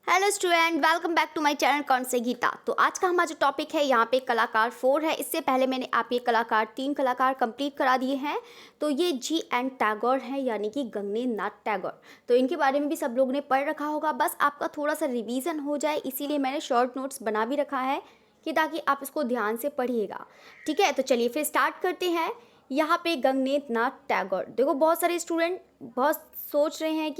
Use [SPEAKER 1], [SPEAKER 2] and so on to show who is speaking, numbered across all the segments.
[SPEAKER 1] Hello student, welcome back to my channel कौन से गीता। तो आज का हमारा जो टॉपिक है यहाँ पे कलाकार 4 है। इससे पहले मैंने आप ये कलाकार 3 कलाकार कंप्लीट करा दिए हैं। तो ये G.N. टैगोर हैं, यानी कि गगनेन्द्र नाथ टैगोर। तो इनके बारे में भी सब लोगों ने पढ़ रखा होगा, बस आपका थोड़ा सा रिवीजन हो जाए इसीलिए मैंने शॉर्ट नोट्स बना भी रखा है कि ताकि आप इसको ध्यान से पढ़िएगा। ठीक है, तो चलिए फिर स्टार्ट करते हैं। यहाँ पे गगनेन्द्र नाथ टैगोर, देखो बहुत सारे स्टूडेंट बहुत सोच रहे हैं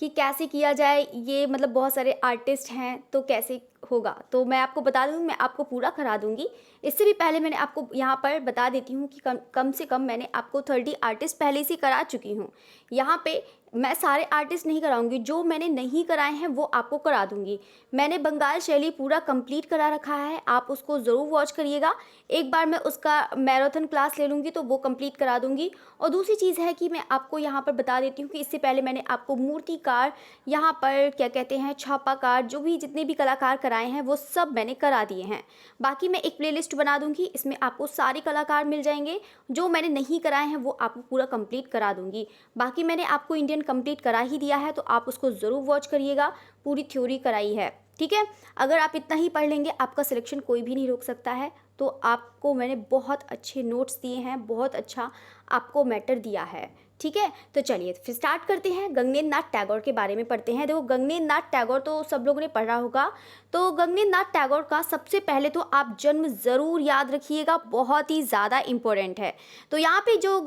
[SPEAKER 1] कि कैसे किया जाए, ये बहुत सारे आर्टिस्ट हैं तो कैसे होगा। तो मैं आपको बता दूँ, मैं आपको पूरा करा दूंगी। इससे भी पहले मैंने आपको यहाँ पर बता देती हूँ कि कम से कम मैंने आपको 30 आर्टिस्ट पहले से करा चुकी हूँ। यहाँ पे मैं सारे आर्टिस्ट नहीं कराऊंगी, जो मैंने नहीं कराए हैं वो आपको करा दूंगी। मैंने बंगाल शैली पूरा कंप्लीट करा रखा है, आप उसको ज़रूर वॉच करिएगा। एक बार मैं उसका मैराथन क्लास ले लूँगी तो वो कंप्लीट करा दूंगी। और दूसरी चीज़ है कि मैं आपको यहाँ पर बता देती हूँ कि इससे पहले मैंने आपको मूर्तिकार, यहाँ पर क्या कहते हैं छापाकार, जो भी जितने भी कलाकार कराए हैं वो सब मैंने करा दिए हैं। बाकी मैं एक प्लेलिस्ट बना दूंगी, इसमें आपको सारे कलाकार मिल जाएंगे। जो मैंने नहीं कराए हैं वो आपको पूरा कंप्लीट करा दूंगी। बाकी मैंने आपको इंडियन कंप्लीट करा ही दिया है, तो आप उसको ज़रूर वॉच करिएगा। पूरी थ्योरी कराई है, ठीक है। अगर आप इतना ही पढ़ लेंगे, आपका सिलेक्शन कोई भी नहीं रोक सकता है। तो आपको मैंने बहुत अच्छे नोट्स दिए हैं, बहुत अच्छा आपको मैटर दिया है, ठीक है। तो चलिए फिर स्टार्ट करते हैं। गगनेन्द्र नाथ टैगोर के बारे में पढ़ते हैं। देखो गगनेन्द्र नाथ टैगोर तो सब लोगों ने पढ़ा होगा। तो गगनेन्द्र नाथ टैगोर का सबसे पहले तो आप जन्म ज़रूर याद रखिएगा, बहुत ही ज़्यादा इम्पोर्टेंट है। तो यहाँ पे जो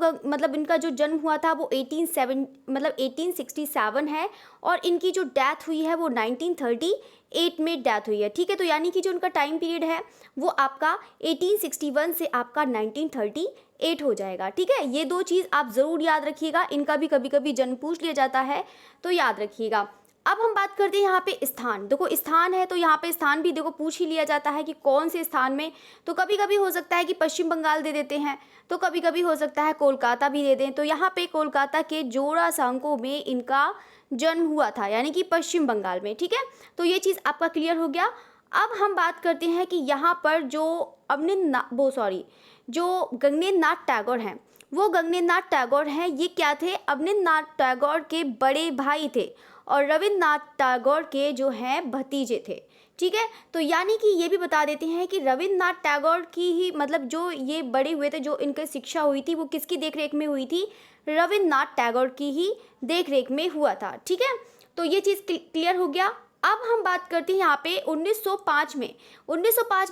[SPEAKER 1] इनका जो जन्म हुआ था वो 1867 है, और इनकी जो डेथ हुई है वो 1938 में डेथ हुई है, ठीक है। तो यानी कि जो उनका टाइम पीरियड है वो आपका 1861 से आपका 1938 हो जाएगा, ठीक है। ये दो चीज़ आप ज़रूर याद रखिएगा, इनका भी कभी कभी जन्म पूछ लिया जाता है तो याद रखिएगा। अब हम बात करते हैं यहाँ पे स्थान। देखो स्थान है तो यहाँ पे स्थान भी देखो पूछ ही लिया जाता है कि कौन से स्थान में। तो कभी कभी हो सकता है कि पश्चिम बंगाल दे देते हैं, तो कभी कभी हो सकता है कोलकाता भी दे दें। तो यहाँ पे कोलकाता के जोरासांको में इनका जन्म हुआ था, यानी कि पश्चिम बंगाल में, ठीक है। तो ये चीज़ आपका क्लियर हो गया। अब हम बात करते हैं कि यहाँ पर जो गगनेन्द्र नाथ टैगोर हैं, वो गगनेन्द्र नाथ टैगोर हैं, ये क्या थे, अवनींद्र नाथ टैगोर के बड़े भाई थे और रविन्द्रनाथ टैगोर के जो हैं भतीजे थे, ठीक है। तो यानी कि ये भी बता देते हैं कि रविन्द्रनाथ टैगोर की ही जो ये बड़े हुए थे, जो इनकी शिक्षा हुई थी वो किसकी देखरेख में हुई थी, रविन्द्रनाथ टैगोर की ही देखरेख में हुआ था, ठीक है। तो ये चीज़ क्लियर हो गया। अब हम बात करते हैं यहाँ पे 1905 में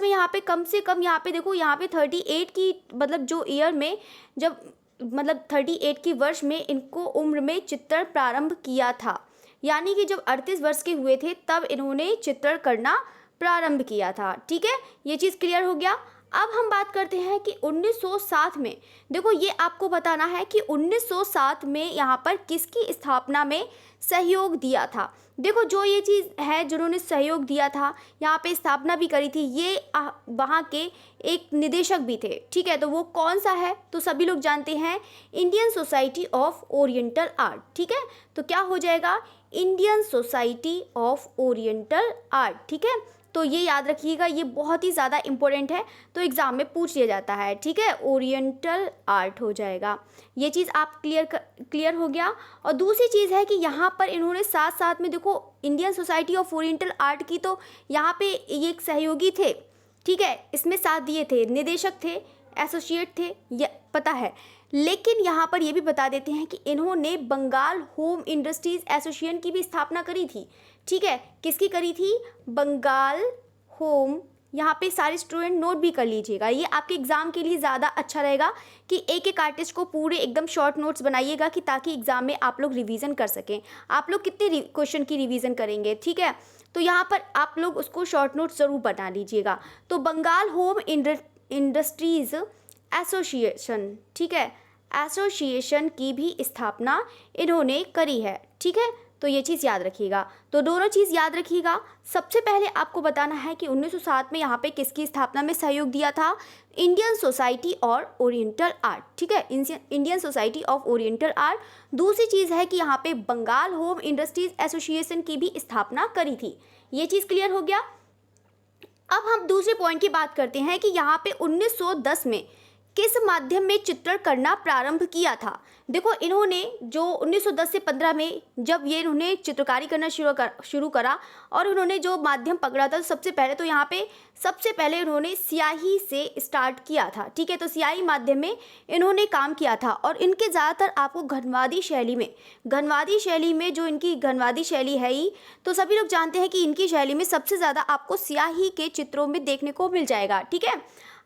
[SPEAKER 1] यहाँ पे कम से कम यहाँ पे देखो, यहाँ पे 38 की जो ईयर में, जब 38 की वर्ष में इनको उम्र में चित्रण प्रारंभ किया था। यानी कि जब 38 वर्ष के हुए थे तब इन्होंने चित्रण करना प्रारंभ किया था, ठीक है। ये चीज़ क्लियर हो गया। अब हम बात करते हैं कि 1907 में, देखो ये आपको बताना है कि 1907 में यहाँ पर किसकी स्थापना में सहयोग दिया था। देखो जो ये चीज़ है, जिन्होंने सहयोग दिया था, यहाँ पे स्थापना भी करी थी, ये वहाँ के एक निदेशक भी थे, ठीक है। तो वो कौन सा है, तो सभी लोग जानते हैं, Indian society of oriental art, ठीक है। तो क्या हो जाएगा, Indian society of oriental art, ठीक है। तो ये याद रखिएगा, ये बहुत ही ज़्यादा इम्पोर्टेंट है, तो एग्ज़ाम में पूछ लिया जाता है, ठीक है। ओरिएंटल आर्ट हो जाएगा, ये चीज़ आप क्लियर हो गया। और दूसरी चीज़ है कि यहाँ पर इन्होंने साथ साथ में देखो Indian society of oriental art की, तो यहाँ पे ये एक सहयोगी थे, ठीक है, इसमें साथ दिए थे, निदेशक थे, एसोसिएट थे, ये पता है। लेकिन यहाँ पर ये भी बता देते हैं कि इन्होंने बंगाल होम इंडस्ट्रीज एसोसिएशन की भी स्थापना करी थी, ठीक है। किसकी करी थी, बंगाल होम। यहाँ पे सारे स्टूडेंट नोट भी कर लीजिएगा, ये आपके एग्ज़ाम के लिए ज़्यादा अच्छा रहेगा कि एक एक आर्टिस्ट को पूरे एकदम शॉर्ट नोट्स बनाइएगा, कि ताकि एग्ज़ाम में आप लोग रिवीजन कर सकें। आप लोग कितने क्वेश्चन की रिवीजन करेंगे, ठीक है। तो यहाँ पर आप लोग उसको शॉर्ट नोट्स ज़रूर बना लीजिएगा। तो बंगाल होम इंडस्ट्रीज़ एसोसिएशन, ठीक है, एसोसिएशन की भी स्थापना इन्होंने करी है, ठीक है। तो ये चीज़ याद रखिएगा। तो दोनों चीज़ याद रखिएगा। सबसे पहले आपको बताना है कि 1907 में यहाँ पे किसकी स्थापना में सहयोग दिया था, इंडियन सोसाइटी और ओरिएंटल आर्ट, ठीक है, Indian society of oriental art. दूसरी चीज़ है कि यहाँ पे बंगाल होम इंडस्ट्रीज एसोसिएशन की भी स्थापना करी थी। ये चीज़ क्लियर हो गया। अब हम दूसरे पॉइंट की बात करते हैं कि यहाँ पे 1910 में किस माध्यम में चित्रण करना प्रारंभ किया था। देखो इन्होंने जो 1910 से 15 में जब ये इन्होंने चित्रकारी करना शुरू करा और उन्होंने जो माध्यम पकड़ा था, सबसे पहले तो यहाँ पे सबसे पहले उन्होंने स्याही से स्टार्ट किया था। ठीक है, तो स्याही माध्यम में इन्होंने काम किया था और इनके ज़्यादातर आपको घनवादी शैली में जो इनकी घनवादी शैली है ही, तो सभी लोग जानते हैं कि इनकी शैली में सबसे ज़्यादा आपको स्याही के चित्रों में देखने को मिल जाएगा। ठीक है,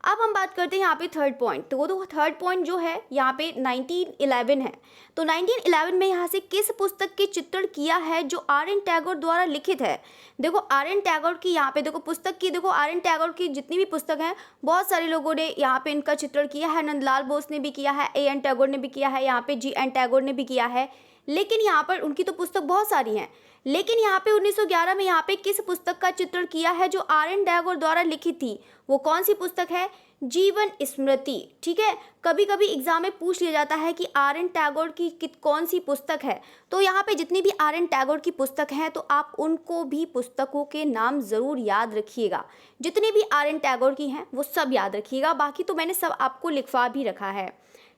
[SPEAKER 1] अब हम बात करते हैं यहाँ पे थर्ड पॉइंट। तो थर्ड पॉइंट जो है यहाँ पे 1911 है। तो 1911 में यहाँ से किस पुस्तक के चित्रण किया है जो आर.एन. टैगोर द्वारा लिखित है। देखो आर.एन. टैगोर की यहाँ पे देखो पुस्तक की, देखो आर.एन. टैगोर की जितनी भी पुस्तक हैं बहुत सारे लोगों ने यहाँ पे इनका चित्रण किया है। नंदलाल बोस ने भी किया है, ए.एन. टैगोर ने भी किया है, यहाँ पे जी.एन. टैगोर ने भी किया है। लेकिन यहाँ पर उनकी तो पुस्तक बहुत सारी हैं, लेकिन यहाँ पे 1911 में यहाँ पे किस पुस्तक का चित्रण किया है जो आर.एन. टैगोर द्वारा लिखी थी, वो कौन सी पुस्तक है? जीवन स्मृति। ठीक है, कभी कभी एग्जाम में पूछ लिया जाता है कि आर.एन. टैगोर की कौन सी पुस्तक है। तो यहाँ पे जितनी भी आर.एन. टैगोर की पुस्तक हैं तो आप उनको भी पुस्तकों के नाम ज़रूर याद रखिएगा। जितनी भी आर.एन. टैगोर की हैं वो सब याद रखिएगा, बाकी तो मैंने सब आपको लिखवा भी रखा है।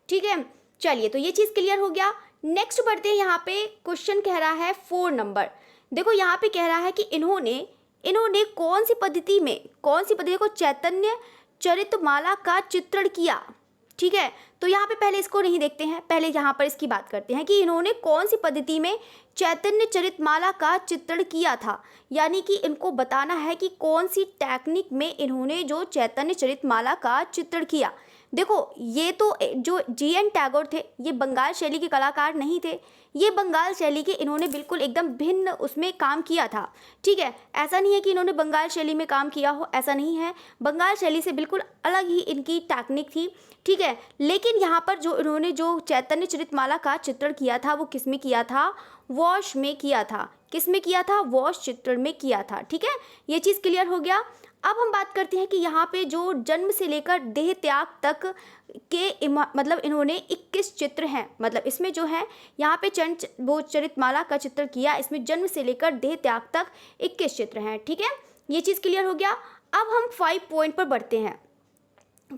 [SPEAKER 1] ठीक है, चलिए तो ये चीज़ क्लियर हो गया। नेक्स्ट बढ़ते हैं, यहाँ पे क्वेश्चन कह रहा है 4 नंबर। देखो यहाँ पे कह रहा है कि इन्होंने कौन सी पद्धति को चैतन्य चरितमाला का चित्रण किया। ठीक है, तो यहाँ पे पहले इसको नहीं देखते हैं, पहले यहाँ पर इसकी बात करते हैं कि इन्होंने कौन सी पद्धति में चैतन्य चरितमाला का चित्रण किया था। यानी कि इनको बताना है कि कौन सी टेक्निक में इन्होंने जो चैतन्य चरितमाला का चित्रण किया। देखो ये तो जो जी.एन. टैगोर थे ये बंगाल शैली के कलाकार नहीं थे, ये बंगाल शैली के इन्होंने बिल्कुल एकदम भिन्न उसमें काम किया था। ठीक है, ऐसा नहीं है कि इन्होंने बंगाल शैली में काम किया हो, ऐसा नहीं है, बंगाल शैली से बिल्कुल अलग ही इनकी टेक्निक थी। ठीक है, लेकिन यहाँ पर जो इन्होंने जो चैतन्य चरितमाला का चित्रण किया था वो किस में किया था? वॉश में किया था। किस में किया था? वॉश चित्रण में किया था। ठीक है, ये चीज़ क्लियर हो गया। अब हम बात करते हैं कि यहाँ पे जो जन्म से लेकर देह त्याग तक के मतलब इन्होंने 21 चित्र हैं, मतलब इसमें जो है यहाँ पे वो चरितमाला का चित्र किया, इसमें जन्म से लेकर देह त्याग तक 21 चित्र हैं। ठीक है, ये चीज़ क्लियर हो गया। अब हम 5 पॉइंट पर बढ़ते हैं।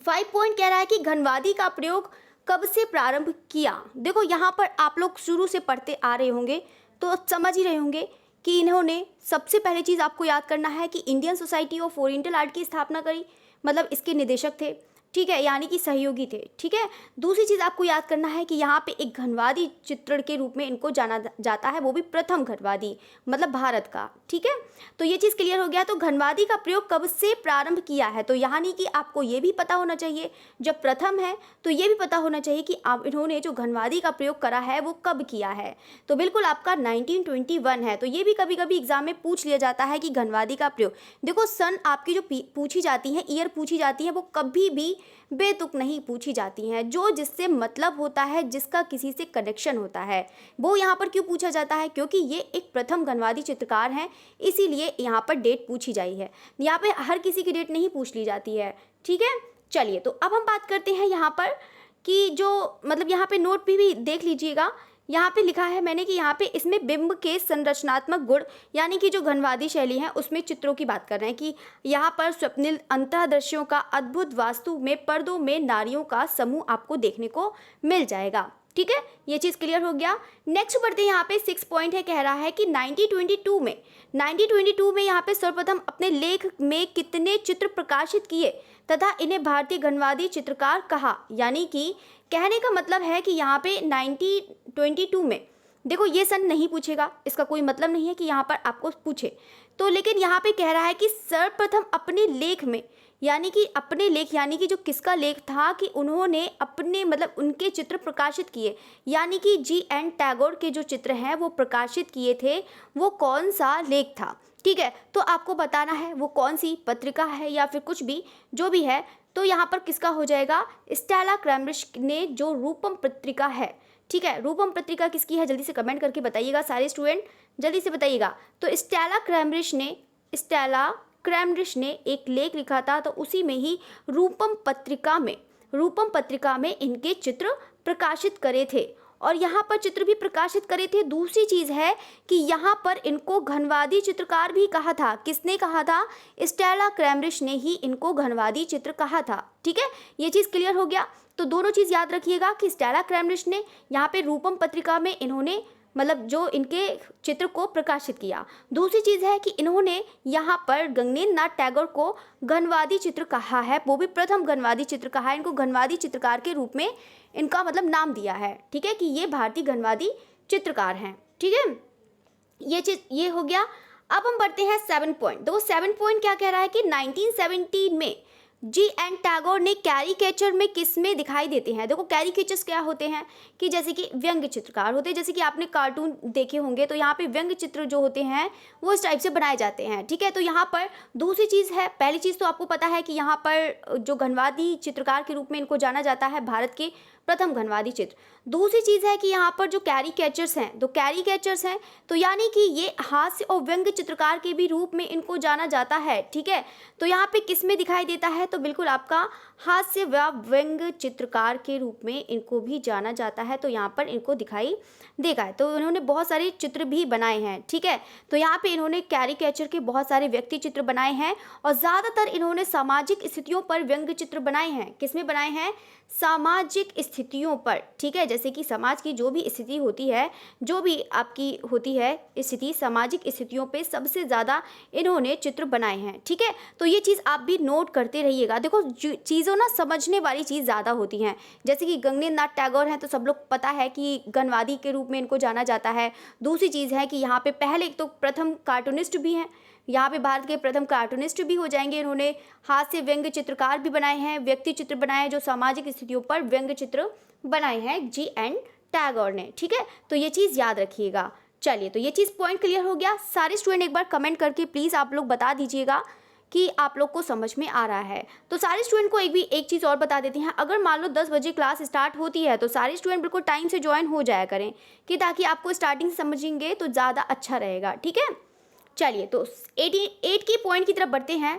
[SPEAKER 1] 5 पॉइंट कह रहा है कि घनवादी का प्रयोग कब से प्रारंभ किया। देखो यहाँ पर आप लोग शुरू से पढ़ते आ रहे होंगे तो समझ ही रहे होंगे कि इन्होंने सबसे पहले चीज़ आपको याद करना है कि Indian society of oriental art की स्थापना करी, मतलब इसके निदेशक थे। ठीक है, यानी कि सहयोगी थे। ठीक है, दूसरी चीज़ आपको याद करना है कि यहाँ पे एक घनवादी चित्रण के रूप में इनको जाना जाता है, वो भी प्रथम घनवादी, मतलब भारत का। ठीक है, तो ये चीज़ क्लियर हो गया। तो घनवादी का प्रयोग कब से प्रारंभ किया है, तो यानी कि आपको ये भी पता होना चाहिए, जब प्रथम है तो ये भी पता होना चाहिए कि आप इन्होंने जो घनवादी का प्रयोग करा है वो कब किया है। तो बिल्कुल आपका 1921 है। तो ये भी कभी कभी एग्जाम में पूछ लिया जाता है कि घनवादी का प्रयोग, देखो सन आपकी जो पूछी जाती है, ईयर पूछी जाती है, वो कभी भी बेतुक नहीं पूछी जाती हैं। जो जिससे मतलब होता है, जिसका किसी से कनेक्शन होता है, वो यहाँ पर क्यों पूछा जाता है? क्योंकि ये एक प्रथम घनवादी चित्रकार हैं, इसीलिए यहाँ पर डेट पूछी जाई है। यहाँ पे हर किसी की डेट नहीं पूछ ली जाती है। ठीक है, चलिए तो अब हम बात करते हैं यहाँ पर कि जो मतलब यहाँ पे नोट भी देख लीजिएगा। यहाँ पे लिखा है मैंने कि यहाँ पे इसमें बिंब के संरचनात्मक गुण, यानी कि जो घनवादी शैली है उसमें चित्रों की बात कर रहे हैं कि यहाँ पर स्वप्निल अंतःदृश्यों का अद्भुत वास्तु में पर्दों में नारियों का समूह आपको देखने को मिल जाएगा। ठीक है, ये चीज़ क्लियर हो गया। नेक्स्ट बढ़ते हैं, यहाँ पे 6 पॉइंट है, कह रहा है कि 1922 में यहाँ पे सर्वप्रथम अपने लेख में कितने चित्र प्रकाशित किए तथा इन्हें भारतीय घनवादी चित्रकार कहा। यानी कि कहने का मतलब है कि यहाँ पे 1922 में, देखो ये सन नहीं पूछेगा, इसका कोई मतलब नहीं है कि यहाँ पर आपको पूछे, तो लेकिन यहाँ पे कह रहा है कि सर्वप्रथम अपने लेख में, यानी कि अपने लेख, यानी कि जो किसका लेख था कि उन्होंने अपने मतलब उनके चित्र प्रकाशित किए, यानी कि जी.एन. टैगोर के जो चित्र हैं वो प्रकाशित किए थे, वो कौन सा लेख था। ठीक है, तो आपको बताना है वो कौन सी पत्रिका है या फिर कुछ भी जो भी है। तो यहाँ पर किसका हो जाएगा? स्टेला क्रैमरिश ने जो रूपम पत्रिका है। ठीक है, रूपम पत्रिका किसकी है, जल्दी से कमेंट करके बताइएगा सारे स्टूडेंट, जल्दी से बताइएगा। तो स्टेला क्रैमरिश ने एक लेख लिखा था, तो उसी में ही रूपम पत्रिका में इनके चित्र प्रकाशित करे थे। और यहाँ पर चित्र भी प्रकाशित करे थे। दूसरी चीज़ है कि यहाँ पर इनको घनवादी चित्रकार भी कहा था। किसने कहा था? स्टेला क्रैमरिश ने ही इनको घनवादी चित्र कहा था। ठीक है, ये चीज़ क्लियर हो गया। तो दोनों चीज़ याद रखिएगा कि स्टेला क्रैमरिश ने यहाँ पे रूपम पत्रिका में इन्होंने मतलब जो इनके चित्र को प्रकाशित किया। दूसरी चीज़ है कि इन्होंने यहाँ पर गगनेंद्र नाथ टैगोर को घनवादी चित्र कहा है, वो भी प्रथम घनवादी चित्र कहा है। इनको घनवादी चित्रकार के रूप में इनका मतलब नाम दिया है। ठीक है, कि ये भारतीय घनवादी चित्रकार हैं। ठीक है, ये चीज़ ये हो गया। अब हम बढ़ते हैं 7 पॉइंट। तो 7 पॉइंट क्या कह रहा है कि 1917 में G.N. टैगोर ने कैरिकेचर में किस में दिखाई देते हैं। देखो कैरिकेचर्स क्या होते हैं कि जैसे कि व्यंग्य चित्रकार होते हैं, जैसे कि आपने कार्टून देखे होंगे तो यहाँ पे व्यंग्य चित्र जो होते हैं वो इस टाइप से बनाए जाते हैं। ठीक है, तो यहाँ पर दूसरी चीज़ है, पहली चीज़ तो आपको पता है कि यहाँ पर जो घनवादी चित्रकार के रूप में इनको जाना जाता है, भारत के प्रथम घनवादी चित्र। दूसरी चीज़ है कि यहाँ पर जो कैरिकेचर्स हैं, तो कैरिकेचर्स हैं तो यानी कि ये हास्य और व्यंग्य चित्रकार के भी रूप में इनको जाना जाता है। ठीक है, तो यहाँ पे किस में दिखाई देता है? तो बिल्कुल आपका हास्य व व्यंग्य चित्रकार के रूप में इनको भी जाना जाता है। तो यहाँ पर इनको दिखाई देगा है। तो इन्होंने बहुत सारे चित्र भी बनाए हैं। ठीक है, तो यहाँ पे इन्होंने कैरिकेचर के बहुत सारे व्यक्ति चित्र बनाए हैं और ज़्यादातर इन्होंने सामाजिक स्थितियों पर व्यंग्य चित्र बनाए हैं। किस में बनाए हैं? सामाजिक स्थितियों पर। ठीक है, जैसे कि समाज की जो भी स्थिति होती है, जो भी आपकी होती है स्थिति, सामाजिक स्थितियों पे सबसे ज़्यादा इन्होंने चित्र बनाए हैं। ठीक है, तो ये चीज़ आप भी नोट करते रहिएगा। देखो चीज़ों ना समझने वाली चीज़ ज़्यादा होती हैं। जैसे कि गगनेंद्र नाथ टैगोर हैं तो सब लोग पता है कि घनवादी के रूप में इनको जाना जाता है। दूसरी चीज़ है कि यहाँ पे पहले एक तो प्रथम कार्टूनिस्ट भी हैं, यहाँ पे भारत के प्रथम कार्टूनिस्ट भी हो जाएंगे। इन्होंने हास्य व्यंग्य चित्रकार भी बनाए हैं, व्यक्ति चित्र बनाए हैं, जो सामाजिक स्थितियों पर व्यंग्य चित्र बनाए हैं G.N. टैगोर ने। ठीक है, तो ये चीज़ याद रखिएगा। चलिए, तो ये चीज़ पॉइंट क्लियर हो गया। सारे स्टूडेंट एक बार कमेंट करके प्लीज़ आप लोग बता दीजिएगा कि आप लोग को समझ में आ रहा है। तो सारे स्टूडेंट को एक चीज़ और बता देते हैं, अगर मान लो 10 बजे क्लास स्टार्ट होती है तो सारे स्टूडेंट बिल्कुल टाइम से ज्वाइन हो जाया करें, कि ताकि आपको स्टार्टिंग से समझेंगे तो ज़्यादा अच्छा रहेगा। ठीक है, चलिए तो 88 की पॉइंट की तरफ बढ़ते हैं।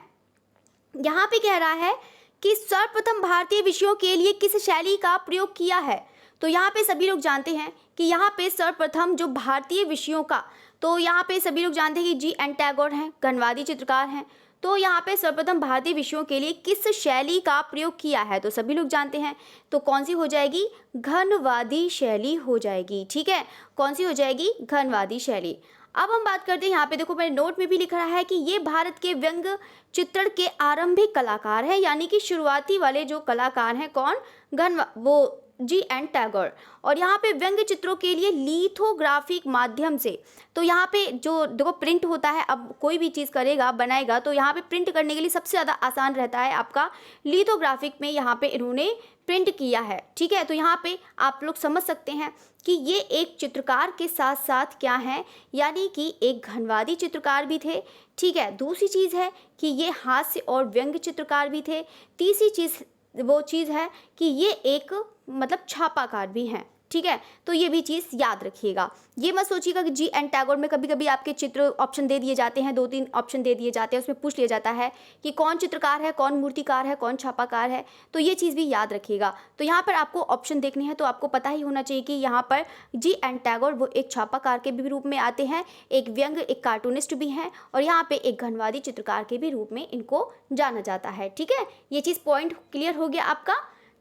[SPEAKER 1] यहाँ पे कह रहा है कि सर्वप्रथम भारतीय विषयों के लिए किस शैली का प्रयोग किया है। तो यहाँ पे सभी लोग जानते हैं कि यहाँ पे सर्वप्रथम जो भारतीय विषयों का, तो यहाँ पे सभी लोग जानते हैं कि G.N. टैगोर हैं, घनवादी चित्रकार हैं। तो यहाँ पे सर्वप्रथम भारतीय विषयों के लिए किस शैली का प्रयोग किया है, तो सभी लोग जानते हैं। तो कौन सी हो जाएगी? घनवादी शैली हो जाएगी। ठीक है, कौन सी हो जाएगी? घनवादी शैली। अब हम बात करते हैं, यहाँ पे देखो मैंने नोट में भी लिख रहा है कि ये भारत के व्यंग्य चित्रण के आरंभिक कलाकार हैं, यानी कि शुरुआती वाले जो कलाकार हैं कौन? वो G.N. टैगोर। और यहाँ पे व्यंग्य चित्रों के लिए लिथोग्राफिक माध्यम से, तो यहाँ पे जो देखो प्रिंट होता है, अब कोई भी चीज़ करेगा बनाएगा तो यहाँ पे प्रिंट करने के लिए सबसे ज़्यादा आसान रहता है आपका लिथोग्राफिक में यहाँ पे इन्होंने प्रिंट किया है। ठीक है, तो यहाँ पे आप लोग समझ सकते हैं कि ये एक चित्रकार के साथ साथ क्या है, यानी कि एक घनवादी चित्रकार भी थे। ठीक है, दूसरी चीज़ है कि ये हास्य और व्यंग्य चित्रकार भी थे। तीसरी चीज़ वो चीज़ है कि ये एक मतलब छापाकार भी हैं। ठीक है, तो ये भी चीज़ याद रखिएगा। ये मत सोचिएगा कि G.N. टैगोर में कभी कभी आपके चित्र ऑप्शन दे दिए जाते हैं, 2-3 ऑप्शन दे दिए जाते हैं, उसमें पूछ लिया जाता है कि कौन चित्रकार है, कौन मूर्तिकार है, कौन छापाकार है। तो ये चीज़ भी याद रखिएगा। तो यहाँ पर आपको ऑप्शन देखने हैं तो आपको पता ही होना चाहिए कि यहाँ पर G.N. टैगोर वो एक छापाकार के भी रूप में आते हैं, एक व्यंग्य, एक कार्टूनिस्ट भी हैं, और यहाँ पे एक घनवादी चित्रकार के भी रूप में इनको जाना जाता है। ठीक है, ये चीज़ पॉइंट क्लियर हो गया आपका।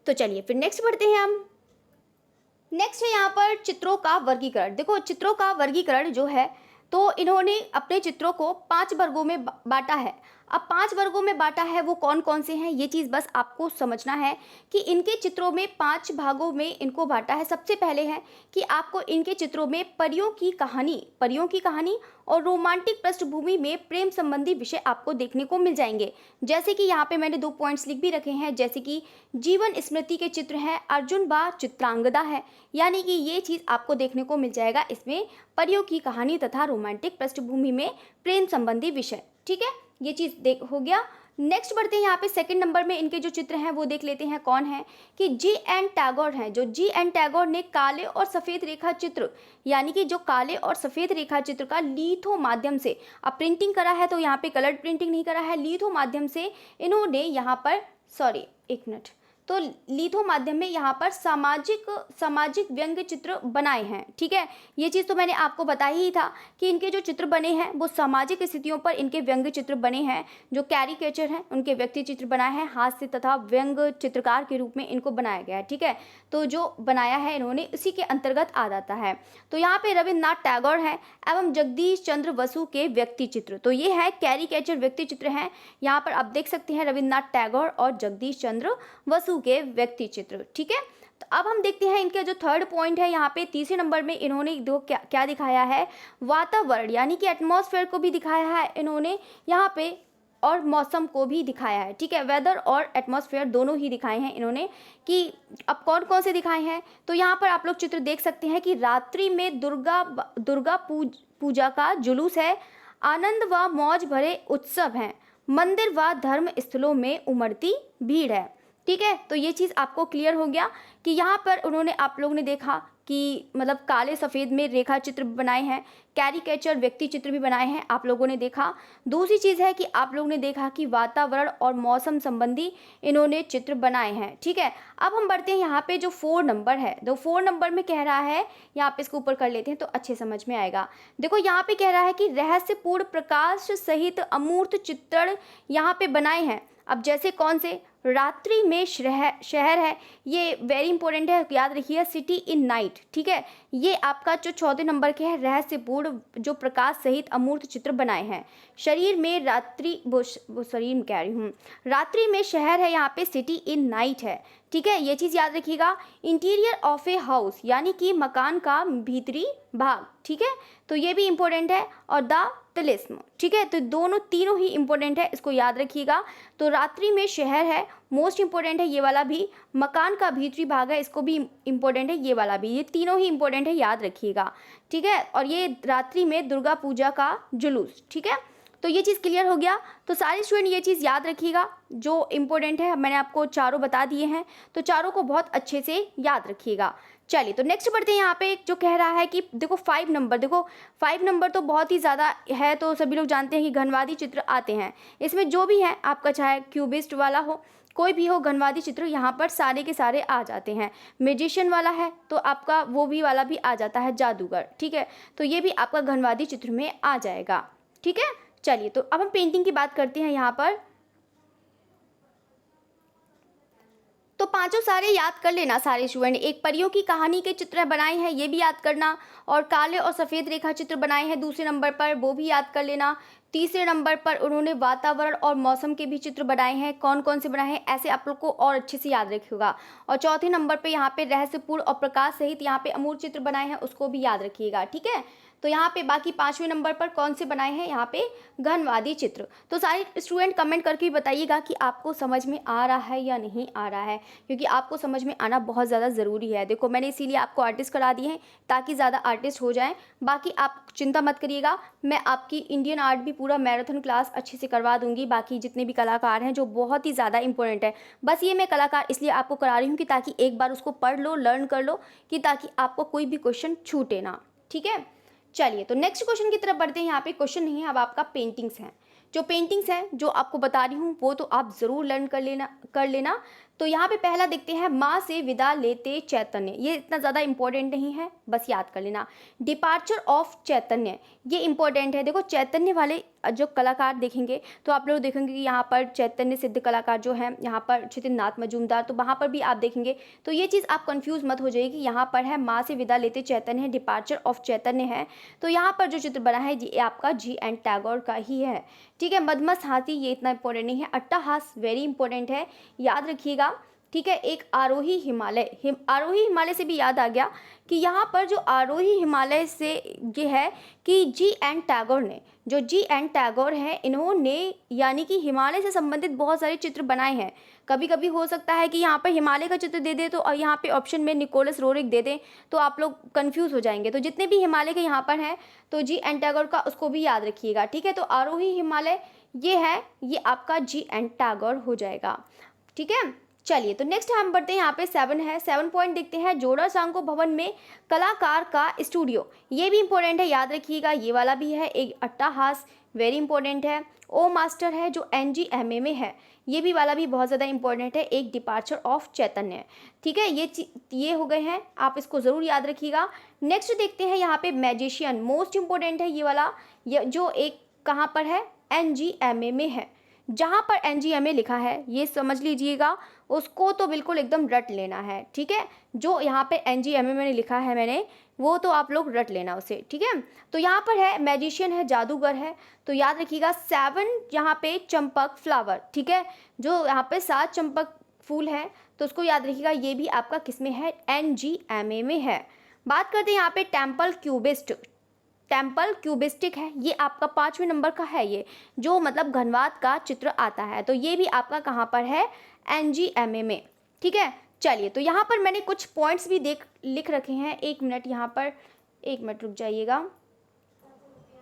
[SPEAKER 1] तो चलिए फिर नेक्स्ट बढ़ते हैं हम। नेक्स्ट है यहाँ पर चित्रों का वर्गीकरण। देखो चित्रों का वर्गीकरण जो है, तो इन्होंने अपने चित्रों को 5 वर्गों में बांटा है। अब 5 वर्गों में बांटा है, वो कौन कौन से हैं ये चीज़ बस आपको समझना है कि इनके चित्रों में 5 भागों में इनको बांटा है। सबसे पहले है कि आपको इनके चित्रों में परियों की कहानी और रोमांटिक पृष्ठभूमि में प्रेम संबंधी विषय आपको देखने को मिल जाएंगे। जैसे कि यहाँ पे मैंने 2 पॉइंट्स लिख भी रखे हैं, जैसे कि जीवन स्मृति के चित्र हैं, अर्जुन बा चित्रांगदा है, यानी कि ये चीज़ आपको देखने को मिल जाएगा इसमें परियों की कहानी तथा रोमांटिक पृष्ठभूमि में प्रेम संबंधी विषय। ठीक है, ये चीज़ देख हो गया। नेक्स्ट बढ़ते हैं, यहाँ पे सेकंड नंबर में इनके जो चित्र हैं वो देख लेते हैं कौन है कि G.N. टैगोर हैं। जो G.N. टैगोर ने काले और सफ़ेद रेखा चित्र, यानी कि जो काले और सफ़ेद रेखा चित्र का लिथो माध्यम से अब प्रिंटिंग करा है, तो यहाँ पे कलर प्रिंटिंग नहीं करा है, लिथो माध्यम से इन्होंने यहाँ पर तो लिथो माध्यम में यहाँ पर सामाजिक व्यंग्य चित्र बनाए हैं। ठीक है, ये चीज़ तो मैंने आपको बताया ही था कि इनके जो चित्र बने हैं वो सामाजिक स्थितियों पर इनके व्यंग्य चित्र बने हैं। जो कैरिकेचर हैं उनके व्यक्ति चित्र बनाए हैं, हास्य तथा व्यंग्य चित्रकार के रूप में इनको बनाया गया है। ठीक है, तो जो बनाया है इन्होंने इसी के अंतर्गत आ जाता है। तो यहाँ पे रविन्द्रनाथ टैगोर हैं एवं जगदीश चंद्र बसु के व्यक्ति चित्र। तो ये है कैरिकेचर व्यक्ति चित्र हैं। यहाँ पर आप देख सकते हैं रविन्द्रनाथ टैगोर और जगदीश चंद्र बसु के व्यक्ति चित्र। ठीक है, तो अब हम देखते हैं इनके जो थर्ड पॉइंट है, यहाँ पे तीसरे नंबर में इन्होंने दो क्या दिखाया है, वातावरण यानी कि एटमॉस्फेयर को भी दिखाया है इन्होंने यहाँ पे, और मौसम को भी दिखाया है। ठीक है, वेदर और एटमॉस्फेयर दोनों ही दिखाए हैं इन्होंने। कि अब कौन कौन से दिखाए हैं, तो यहाँ पर आप लोग चित्र देख सकते हैं कि रात्रि में दुर्गा पूजा का जुलूस है, आनंद व मौज भरे उत्सव हैं, मंदिर व धर्म स्थलों में उमड़ती भीड़ है। ठीक है, तो ये चीज़ आपको क्लियर हो गया कि यहाँ पर उन्होंने, आप लोगों ने देखा कि मतलब काले सफ़ेद में रेखा चित्र बनाए हैं, कैरिकेचर व्यक्ति चित्र भी बनाए हैं, आप लोगों ने देखा। दूसरी चीज़ है कि आप लोगों ने देखा कि वातावरण और मौसम संबंधी इन्होंने चित्र बनाए हैं। ठीक है, अब हम बढ़ते हैं यहाँ पे जो 4 नंबर है। तो 4 नंबर में कह रहा है, यहाँ पे इसको ऊपर कर लेते हैं तो अच्छे समझ में आएगा। देखो यहाँ पे कह रहा है कि रहस्यपूर्ण प्रकाश सहित अमूर्त चित्रण यहाँ पे बनाए हैं। अब जैसे कौन से, रात्रि में शहर है, ये वेरी इंपॉर्टेंट है, याद रखिए, सिटी इन नाइट। ठीक है, ये आपका जो 4 नंबर के है, रहस्यपूर्ण जो प्रकाश सहित अमूर्त चित्र बनाए हैं। शरीर में रात्रि, वो शरीर में कह रही हूँ, रात्रि में शहर है, यहाँ पे सिटी इन नाइट है। ठीक है, ये चीज़ याद रखिएगा। इंटीरियर ऑफ ए हाउस यानी कि मकान का भीतरी भाग। ठीक है, तो ये भी इंपॉर्टेंट है। और द तिलिस्म। ठीक है, तो तीनों ही इंपॉर्टेंट है, इसको याद रखिएगा। तो रात्रि में शहर है, मोस्ट इंपॉर्टेंट है ये वाला भी, मकान का भीतरी भाग है, इसको भी इंपॉर्टेंट है ये वाला भी, ये तीनों ही इंपॉर्टेंट है, याद रखिएगा। ठीक है, और ये रात्रि में दुर्गा पूजा का जुलूस। ठीक है, तो ये चीज़ क्लियर हो गया। तो सारे स्टूडेंट ये चीज़ याद रखिएगा, जो इम्पोर्टेंट है मैंने आपको चारों बता दिए हैं, तो चारों को बहुत अच्छे से याद रखिएगा। चलिए, तो नेक्स्ट बढ़ते हैं। यहाँ पे जो कह रहा है कि देखो 5 नंबर, देखो 5 नंबर तो बहुत ही ज़्यादा है, तो सभी लोग जानते हैं कि घनवादी चित्र आते हैं। इसमें जो भी है आपका, चाहे क्यूबिस्ट वाला हो, कोई भी हो, घनवादी चित्र यहाँ पर सारे के सारे आ जाते हैं। मैजिशियन वाला है तो आपका वो भी वाला भी आ जाता है, जादूगर। ठीक है, तो ये भी आपका घनवादी चित्र में आ जाएगा। ठीक है, चलिए, तो अब हम पेंटिंग की बात करते हैं यहाँ पर। तो पांचों सारे याद कर लेना सारे स्टूडेंट। एक परियों की कहानी के चित्र बनाए हैं, ये भी याद करना। और काले और सफ़ेद रेखा चित्र बनाए हैं दूसरे नंबर पर, वो भी याद कर लेना। तीसरे नंबर पर उन्होंने वातावरण और मौसम के भी चित्र बनाए हैं, कौन कौन से बनाए हैं ऐसे आप लोग को और अच्छे से याद रखिएगा। और चौथे नंबर पे यहाँ पे रहस्यपूर्ण और प्रकाश सहित यहाँ पे अमूर्त चित्र बनाए हैं, उसको भी याद रखिएगा। ठीक है, तो यहाँ पे बाकी 5वें नंबर पर कौन से बनाए हैं, यहाँ पे घनवादी चित्र। तो सारे स्टूडेंट कमेंट करके भी बताइएगा कि आपको समझ में आ रहा है या नहीं आ रहा है, क्योंकि आपको समझ में आना बहुत ज़्यादा ज़रूरी है। देखो मैंने इसीलिए आपको आर्टिस्ट करा दिए हैं ताकि ज़्यादा आर्टिस्ट हो जाएं। बाकी आप चिंता मत करिएगा, मैं आपकी इंडियन आर्ट भी पूरा मैराथन क्लास अच्छे से करवा दूंगी। बाकी जितने भी कलाकार हैं जो बहुत ही ज़्यादा इंपॉर्टेंट है, बस ये मैं कलाकार इसलिए आपको करा रही हूँ कि ताकि एक बार उसको पढ़ लो, लर्न कर लो, कि ताकि आपको कोई भी क्वेश्चन छूटे ना। ठीक है, चलिए, तो नेक्स्ट क्वेश्चन की तरफ बढ़ते हैं। यहाँ पे क्वेश्चन नहीं है, अब आपका पेंटिंग्स हैं। जो पेंटिंग्स हैं जो आपको बता रही हूँ वो तो आप ज़रूर लर्न कर लेना। तो यहाँ पे पहला देखते हैं, माँ से विदा लेते चैतन्य। ये इतना ज़्यादा इंपॉर्टेंट नहीं है, बस याद कर लेना। डिपार्चर ऑफ चैतन्य, ये इंपॉर्टेंट है। देखो चैतन्य वाले जो कलाकार देखेंगे तो आप लोग देखेंगे कि यहाँ पर चैतन्य सिद्ध कलाकार जो हैं, यहाँ पर छितिननाथ मजूमदार, तो वहाँ पर भी आप देखेंगे। तो ये चीज़ आप कंफ्यूज मत हो जाएगी, यहाँ पर है माँ से विदा लेते चैतन्य है, डिपार्चर ऑफ चैतन्य है। तो यहाँ पर जो चित्र बना है ये आपका जी.एन. टैगोर का ही है। ठीक है, मदमस्त हाथी ये इतना इंपॉर्टेंट नहीं है। अट्टाहास वेरी इंपॉर्टेंट है, याद रखिएगा। ठीक है, एक आरोही हिमालय, आरोही हिमालय से भी याद आ गया कि यहाँ पर जो आरोही हिमालय से ये है कि जी.एन. टैगोर ने, जो जी.एन. टैगोर हैं इन्होंने यानी कि हिमालय से संबंधित बहुत सारे चित्र बनाए हैं। कभी कभी हो सकता है कि यहाँ पर हिमालय का चित्र दे दे तो और यहाँ पे ऑप्शन में निकोलस रोरिक दे दें तो आप लोग कंफ्यूज हो जाएंगे। तो जितने भी हिमालय के यहाँ पर हैं तो जी.एन. टैगोर का उसको भी याद रखिएगा। ठीक है, तो आरोही हिमालय ये है, ये आपका जी.एन. टैगोर हो जाएगा। ठीक है, चलिए तो नेक्स्ट हम बढ़ते हैं, यहाँ पे 7 है। 7 पॉइंट देखते हैं, जोड़ा सांको भवन में कलाकार का स्टूडियो, ये भी इंपॉर्टेंट है, याद रखिएगा। ये वाला भी है। एक अट्टाहास, वेरी इंपॉर्टेंट है। ओ मास्टर है जो NGMA में है, ये भी वाला भी बहुत ज़्यादा इंपॉर्टेंट है। एक डिपार्चर ऑफ चैतन्य, ठीक है। ये हो गए हैं, आप इसको ज़रूर याद रखिएगा। नेक्स्ट देखते हैं यहाँ पे मैजिशियन, मोस्ट इंपॉर्टेंट है ये वाला, जो एक कहाँ पर है, NGMA में है। जहाँ पर NGMA लिखा है ये समझ लीजिएगा, उसको तो बिल्कुल एकदम रट लेना है, ठीक है। जो यहाँ पे NGMA में लिखा है मैंने, वो तो आप लोग रट लेना उसे, ठीक है। तो यहाँ पर है मैजिशियन है, जादूगर है, तो याद रखिएगा 7 यहाँ पे चंपक फ्लावर, ठीक है। जो यहाँ पे 7 चंपक फूल है, तो उसको याद रखिएगा, ये भी आपका किस में है, NGMA में है। बात करते हैं यहाँ पे टेम्पल क्यूबिस्ट, टेम्पल क्यूबिस्टिक है, ये आपका 5वें नंबर का है। ये जो मतलब घनवात का चित्र आता है, तो ये भी आपका कहाँ पर है, NGMA में, ठीक है। चलिए तो यहाँ पर मैंने कुछ पॉइंट्स भी लिख रखे हैं। 1 मिनट, यहाँ पर 1 मिनट रुक जाइएगा।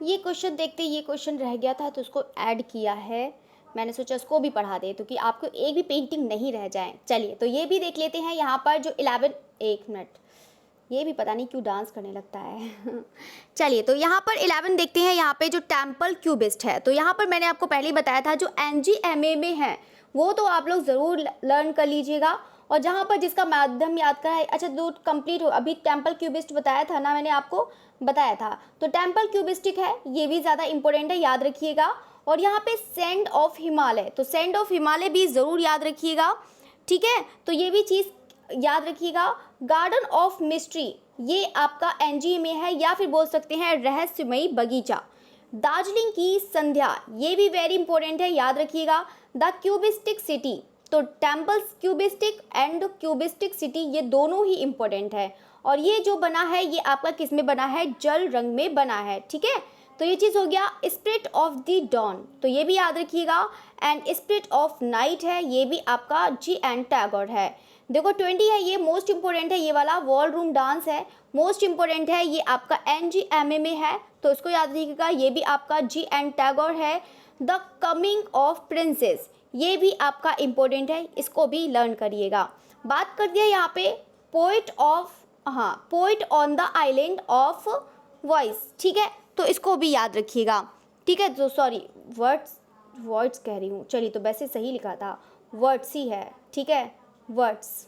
[SPEAKER 1] ये क्वेश्चन देखते, ये क्वेश्चन रह गया था तो उसको ऐड किया है, मैंने सोचा उसको भी पढ़ा दे तो कि आपको एक भी पेंटिंग नहीं रह जाए। चलिए तो ये भी देख लेते हैं। यहाँ पर जो 11, 1 मिनट, ये भी पता नहीं क्यों डांस करने लगता है चलिए तो यहाँ पर 11 देखते हैं। यहाँ पे जो टेम्पल क्यूबिस्ट है, तो यहाँ पर मैंने आपको पहले ही बताया था, जो NGMA में है वो तो आप लोग ज़रूर लर्न कर लीजिएगा। और जहाँ पर जिसका माध्यम याद करा है, अच्छा दो कंप्लीट हो, अभी टेम्पल क्यूबिस्ट बताया था ना, मैंने आपको बताया था। तो टेम्पल क्यूबिस्टिक है, ये भी ज़्यादा इंपॉर्टेंट है, याद रखिएगा। और यहाँ पे सेंड ऑफ हिमालय, तो सेंड ऑफ हिमालय भी ज़रूर याद रखिएगा, ठीक है। तो ये भी चीज़ याद रखिएगा। गार्डन ऑफ मिस्ट्री, ये आपका NGMA है, या फिर बोल सकते हैं रहस्यमयी बगीचा। दार्जिलिंग की संध्या, ये भी वेरी इंपॉर्टेंट है, याद रखिएगा। द क्यूबिस्टिक सिटी, तो टेम्पल्स क्यूबिस्टिक एंड क्यूबिस्टिक सिटी, ये दोनों ही इंपॉर्टेंट है। और ये जो बना है, ये आपका किस में बना है, जल रंग में बना है, ठीक है। तो ये चीज़ हो गया। स्पिरिट ऑफ द डॉन, तो ये भी याद रखिएगा। एंड स्पिरिट ऑफ नाइट है, ये भी आपका G.N. टैगोर है। देखो 20 है, ये मोस्ट इंपॉर्टेंट है, ये वाला वॉल रूम डांस है, मोस्ट इंपॉर्टेंट है, ये आपका NGMA में है, तो इसको याद रखिएगा। ये भी आपका G.N. टैगोर है। द कमिंग ऑफ प्रिंसेस, ये भी आपका इंपॉर्टेंट है, इसको भी लर्न करिएगा। बात कर दिया यहाँ पे poet on the island of voice, ठीक है, तो इसको भी याद रखिएगा, ठीक है। तो सॉरी, वर्ड्स कह रही हूँ, चलिए तो वैसे सही लिखा था, वर्ड्स ही है, ठीक है, वर्ड्स।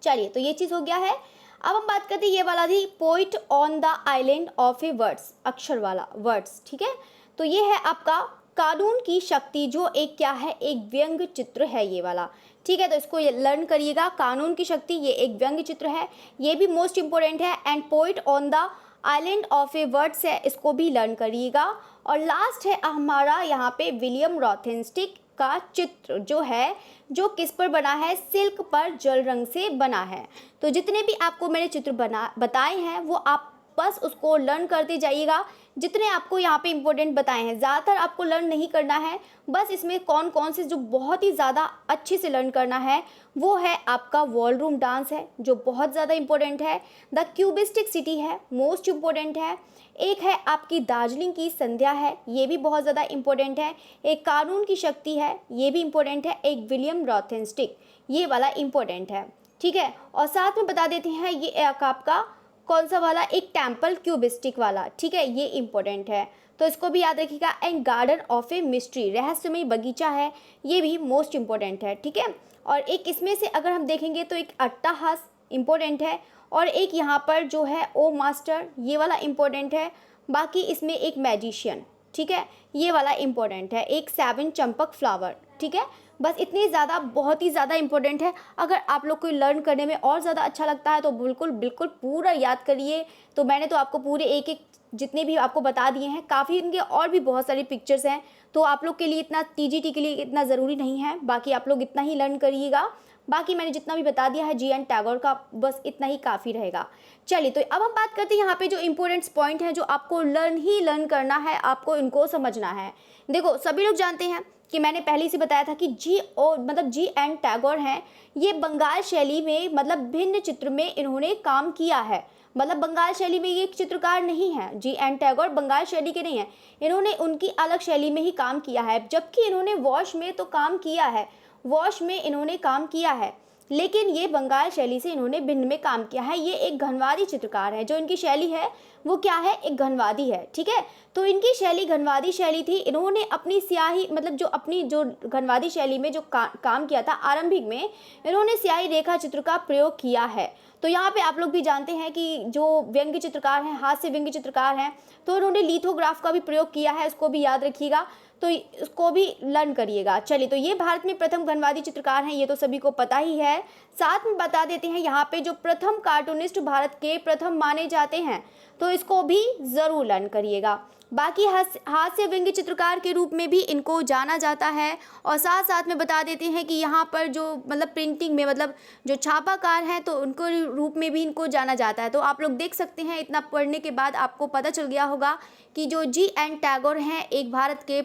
[SPEAKER 1] चलिए तो ये चीज़ हो गया है। अब हम बात करते हैं ये वाला थी, poet on the island of A words, अक्षर वाला वर्ड्स, ठीक है। तो ये है आपका कानून की शक्ति, जो एक क्या है, एक व्यंग्य चित्र है ये वाला, ठीक है। तो इसको लर्न करिएगा। कानून की शक्ति, ये एक व्यंग्य चित्र है, ये भी मोस्ट इंपॉर्टेंट है। And poet on the island of A words है, इसको भी लर्न करिएगा। और लास्ट है हमारा यहाँ पे विलियम रॉथेनस्टिक का चित्र, जो है, जो किस पर बना है, सिल्क पर जल रंग से बना है। तो जितने भी आपको मैंने चित्र बताए हैं, वो आप बस उसको लर्न करते जाइएगा। जितने आपको यहाँ पे इंपॉर्टेंट बताए हैं, ज़्यादातर आपको लर्न नहीं करना है, बस इसमें कौन कौन से जो बहुत ही ज़्यादा अच्छे से लर्न करना है, वो है आपका वॉल रूम डांस है, जो बहुत ज़्यादा इंपॉर्टेंट है। द क्यूबिस्टिक सिटी है, मोस्ट इंपॉर्टेंट है। एक है आपकी दार्जिलिंग की संध्या है, ये भी बहुत ज़्यादा इंपॉर्टेंट है। एक कानून की शक्ति है, ये भी इंपॉर्टेंट है। एक विलियम रॉथेनस्टिक, ये वाला इंपॉर्टेंट है, ठीक है। और साथ में बता देते हैं, ये आपका कौन सा वाला, एक टेम्पल क्यूबिस्टिक वाला, ठीक है, ये इंपॉर्टेंट है, तो इसको भी याद रखिएगा। And garden of a mystery, रहस्यमय बगीचा है, ये भी मोस्ट इंपॉर्टेंट है, ठीक है। और एक इसमें से अगर हम देखेंगे तो एक अट्टाहास इंपॉर्टेंट है, और एक यहाँ पर जो है ओ मास्टर, ये वाला इंपॉर्टेंट है। बाकी इसमें एक मैजिशियन, ठीक है, ये वाला इंपॉर्टेंट है। एक 7 चंपक फ्लावर, ठीक है। बस इतनी ज़्यादा, बहुत ही ज़्यादा इंपॉर्टेंट है। अगर आप लोग को लर्न करने में और ज़्यादा अच्छा लगता है तो बिल्कुल बिल्कुल पूरा याद करिए। तो मैंने तो आपको पूरे एक एक जितने भी आपको बता दिए हैं, काफ़ी इनके और भी बहुत सारी पिक्चर्स हैं, तो आप लोग के लिए इतना TGT के लिए इतना ज़रूरी नहीं है। बाकी आप लोग इतना ही लर्न करिएगा। बाकी मैंने जितना भी बता दिया है G.N. टैगोर का, बस इतना ही काफ़ी रहेगा। चलिए तो अब हम बात करते हैं यहाँ पे जो इंपॉर्टेंट पॉइंट है, जो आपको लर्न करना है, आपको इनको समझना है। देखो सभी लोग जानते हैं कि मैंने पहले से बताया था कि G.N. टैगोर हैं, ये बंगाल शैली में मतलब भिन्न चित्र में इन्होंने काम किया है। मतलब बंगाल शैली में ये चित्रकार नहीं है, G.N. टैगोर बंगाल शैली के नहीं है, इन्होंने उनकी अलग शैली में ही काम किया है। जबकि इन्होंने वॉश में तो काम किया है, वॉश में इन्होंने काम किया है, लेकिन ये बंगाल शैली से इन्होंने भिन्न में काम किया है। ये एक घनवादी चित्रकार है, जो इनकी शैली है वो क्या है, एक घनवादी है। ठीक है, तो इनकी शैली घनवादी शैली थी। इन्होंने अपनी स्याही मतलब जो घनवादी शैली में जो काम किया था आरंभिक में, इन्होंने स्याही रेखा चित्र का प्रयोग किया है। तो यहाँ पे आप लोग भी जानते हैं कि जो व्यंग्य चित्रकार हैं, हास्य व्यंग्य चित्रकार हैं, तो इन्होंने लिथोग्राफ का भी प्रयोग किया है, उसको भी याद रखिएगा, तो इसको भी लर्न करिएगा। चलिए, तो ये भारत में प्रथम घनवादी चित्रकार हैं, ये तो सभी को पता ही है। साथ में बता देते हैं यहाँ पे जो प्रथम कार्टूनिस्ट भारत के प्रथम माने जाते हैं, तो इसको भी ज़रूर लर्न करिएगा। बाकी हास्य व्यंग्य चित्रकार के रूप में भी इनको जाना जाता है। और साथ साथ में बता देते हैं कि यहाँ पर जो मतलब प्रिंटिंग में मतलब जो छापाकार हैं, तो उनको रूप में भी इनको जाना जाता है। तो आप लोग देख सकते हैं, इतना पढ़ने के बाद आपको पता चल गया होगा कि जो G.N. टैगोर हैं, एक भारत के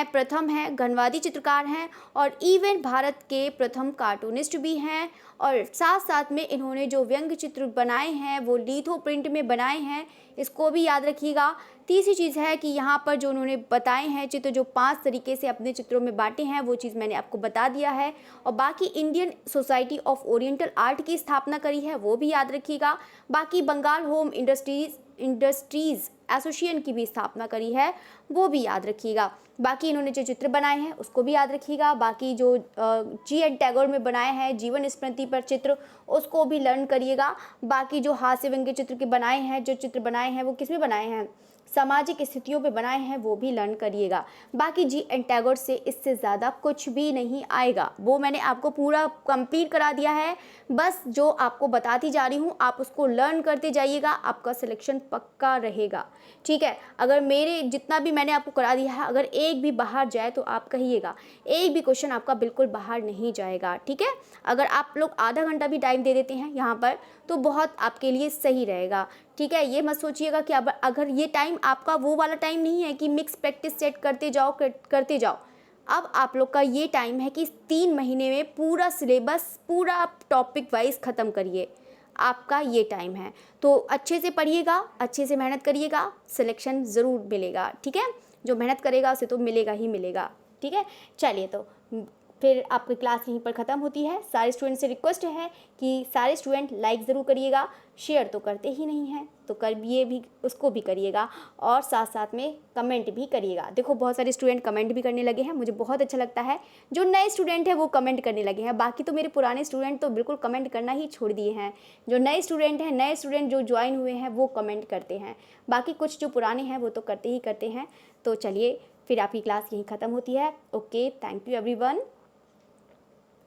[SPEAKER 1] प्रथम है घनवादी चित्रकार हैं, और इवन भारत के प्रथम कार्टूनिस्ट भी हैं। और साथ साथ में इन्होंने जो व्यंग्य चित्र बनाए हैं वो लिथो प्रिंट में बनाए हैं, इसको भी याद रखिएगा। तीसरी चीज़ है कि यहाँ पर जो उन्होंने बताए हैं चित्र, जो 5 तरीके से अपने चित्रों में बांटे हैं, वो चीज़ मैंने आपको बता दिया है। और बाकी Indian society of oriental art की स्थापना करी है, वो भी याद रखिएगा। बाकी बंगाल होम इंडस्ट्रीज़ एसोसिएशन की भी स्थापना करी है, वो भी याद रखिएगा। बाकी इन्होंने जो चित्र बनाए हैं उसको भी याद रखिएगा। बाकी जो G.N. टैगोर में बनाए हैं जीवन स्मृति पर चित्र, उसको भी लर्न करिएगा। बाकी जो हास्य व्यंग्य चित्र के बनाए हैं, जो चित्र बनाए हैं वो किस में बनाए हैं, सामाजिक स्थितियों पे बनाए हैं, वो भी लर्न करिएगा। बाकी G.N. टैगोर से इससे ज़्यादा कुछ भी नहीं आएगा, वो मैंने आपको पूरा कंप्लीट करा दिया है। बस जो आपको बताती जा रही हूँ आप उसको लर्न करते जाइएगा, आपका सिलेक्शन पक्का रहेगा। ठीक है, अगर मेरे जितना भी मैंने आपको करा दिया है, अगर एक भी बाहर जाए तो आप कहिएगा, एक भी क्वेश्चन आपका बिल्कुल बाहर नहीं जाएगा। ठीक है, अगर आप लोग आधा घंटा भी टाइम दे देते हैं यहाँ पर तो बहुत आपके लिए सही रहेगा। ठीक है, ये मत सोचिएगा कि अब अगर ये टाइम आपका वो वाला टाइम नहीं है कि मिक्स प्रैक्टिस सेट करते जाओ। अब आप लोग का ये टाइम है कि 3 महीने में पूरा सिलेबस पूरा टॉपिक वाइज ख़त्म करिए, आपका ये टाइम है। तो अच्छे से पढ़िएगा, अच्छे से मेहनत करिएगा, सिलेक्शन ज़रूर मिलेगा। ठीक है, जो मेहनत करेगा उसे तो मिलेगा ही मिलेगा। ठीक है, चलिए, तो फिर आपकी क्लास यहीं पर ख़त्म होती है। सारे स्टूडेंट से रिक्वेस्ट है कि सारे स्टूडेंट लाइक ज़रूर करिएगा, शेयर तो करते ही नहीं हैं तो करिए भी, उसको भी करिएगा, और साथ साथ में कमेंट भी करिएगा। देखो बहुत सारे स्टूडेंट कमेंट भी करने लगे हैं, मुझे बहुत अच्छा लगता है। जो नए स्टूडेंट हैं वो कमेंट करने लगे हैं, बाकी तो मेरे पुराने स्टूडेंट तो बिल्कुल कमेंट करना ही छोड़ दिए हैं। जो नए स्टूडेंट जो ज्वाइन हुए हैं वो कमेंट करते हैं, बाकी कुछ जो पुराने हैं वो तो करते ही करते हैं। तो चलिए, फिर आपकी क्लास यहीं ख़त्म होती है। Okay, thank you everyone.